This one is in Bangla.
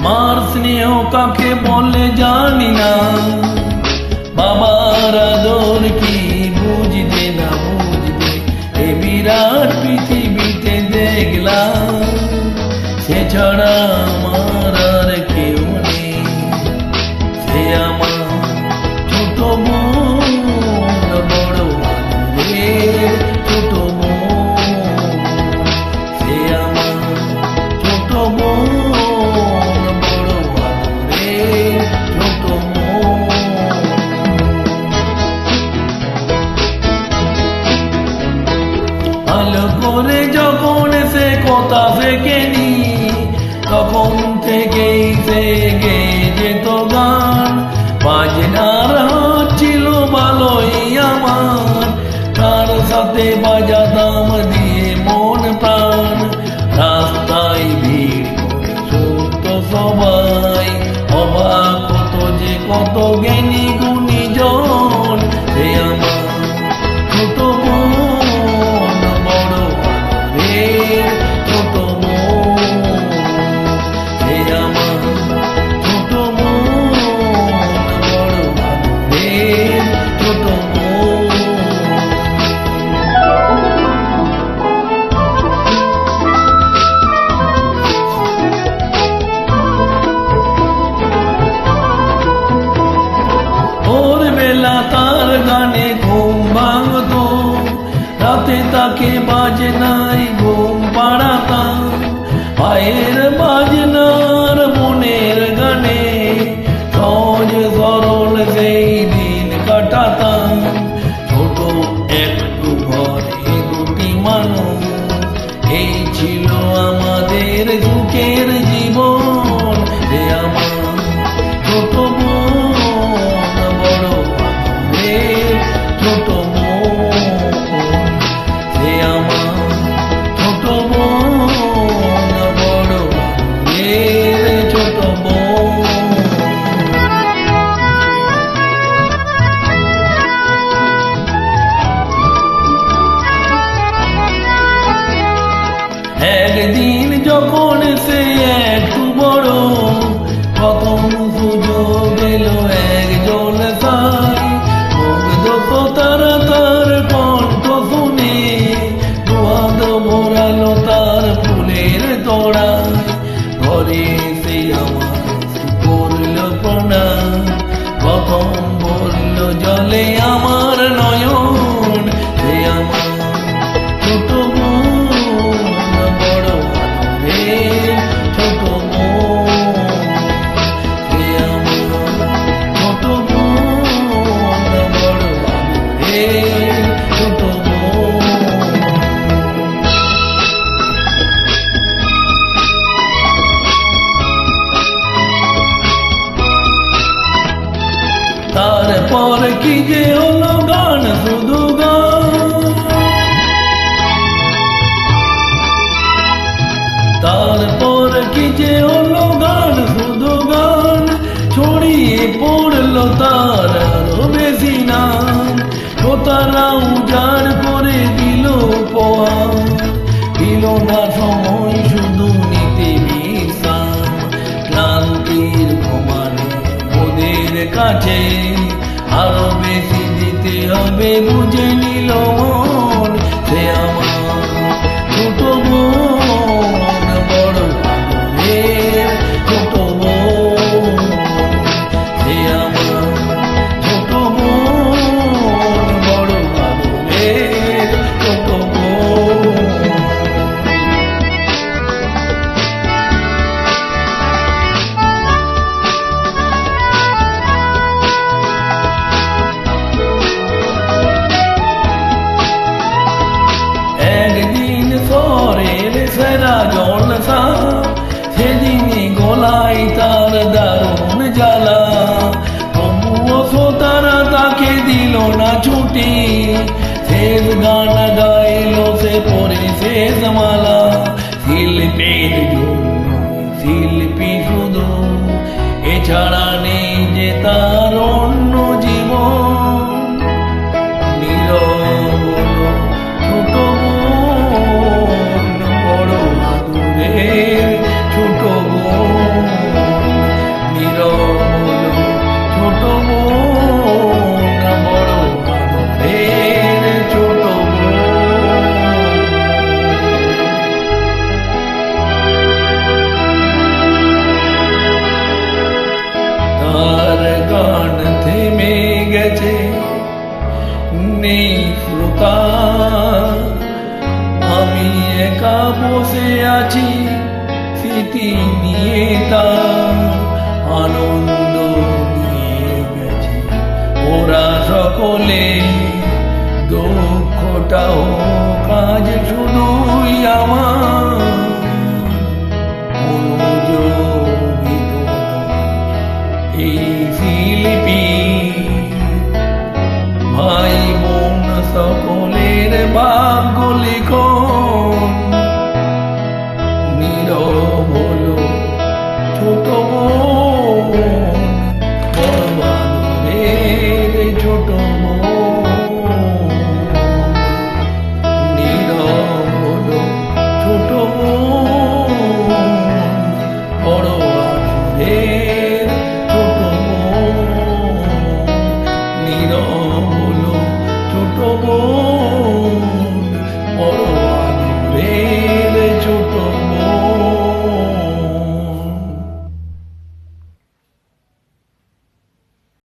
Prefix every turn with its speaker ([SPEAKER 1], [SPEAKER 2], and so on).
[SPEAKER 1] মার স্নেহ কাকে বলে জানি না, বাবার আদর কি বুঝবে না বুঝবে, এ বিরাট পৃথিবীতে দেখলাম সে ছাড়া আমার আর কেউ নেই। সে আমার ছোট বোন, বড় আদরের ছোট বোন। সে আমার ছোট বোন, বড় আদরের ছোট বোন। ভালো করে যখন সে কথা শেখেনি, তখন থেকেই সে গেয়ে যেত গান। বাজনার হাত ছিল ভালোই আমার, তার সাথে বাজাতাম দিয়ে মন প্রাণ। রাস্তায় ভিড় করে শুনতো সবাই, অবাক হতো যে কত জ্ঞানী গুণী জন। সে আমার ছোট বোন, বড় আদরের ছোট বোন। সে আমার ছোট বোন, বড় আদরের ছোট বোন। ভোর বেলা তার গানে ঘুম ভাঙতো, রাতে তাকে বাজনায় ঘুম পাড়াতাম। পায়ের বাজনার মনের গানে সহজ সরল সেই দিন কাটাতাম। ছোট একটু ঘরে দুটি মানুষ, এই ছিল আমাদের সুখের জীবন। সে আমার ছোট বোন, বড় আদরের ছোট বোন। সে আমার ছোট বোন, বড় আদরের ছোট বোন। একদিন যখন সে একটু বড়, প্রথম সুযোগ এলো এক জলসায়। মুগ্ধ তারা তার কণ্ঠ শুনে, দুহাত ভরালো তার ফুলের তোড়ায়। ঘরে সে আমার করল প্রণাম, প্রথম বলল জলে আমার নয়ন। সে আমার ছোট বোন, বড় আদরের ছোট বোন। সে আমার ছোট বোন, বড় আদরের ছোট বোন। তারপর কি যে হলো গান, শুধু গান। তারপর কি যে হলো গান, শুধু গান। ছড়িয়ে পড়লো তার আরো বেশি নাম। শ্রোতারা উজাড় করে দিল উপহার, দিল না সময় শুধু নিতে বিশ্রাম। ক্লান্তির ঘুমানে ওদের কাছে আরো বেশি দিতে হবে, বুঝে নিল মন। সে আমার ছোট বোন, বড় আদরের ছোট বোন। সে আমার ছোট বোন, বড় আদরের ছোট বোন। একদিন শহরের সেরা জলসা, সেদিনই গলায় তার দারুণ জ্বালা। তবুও শ্রোতারা তাকে দিল না ছুটি, শেষ গান গাইল সে পরে শেষ মালা। শিল্পের জন্য শিল্পী শুধু, এছাড়া নেই যে তার অন্য জীবন। নীরব ছোট বোন, বড় আদরের ছোট বোন। শ্রোতা, আমি একা বসে আছি স্মৃতি নিয়ে, তার আনন্দ নিয়ে গেছি ওরা সকলে। দুঃখটাও কাজ শুধুই আমার, মনোযোগ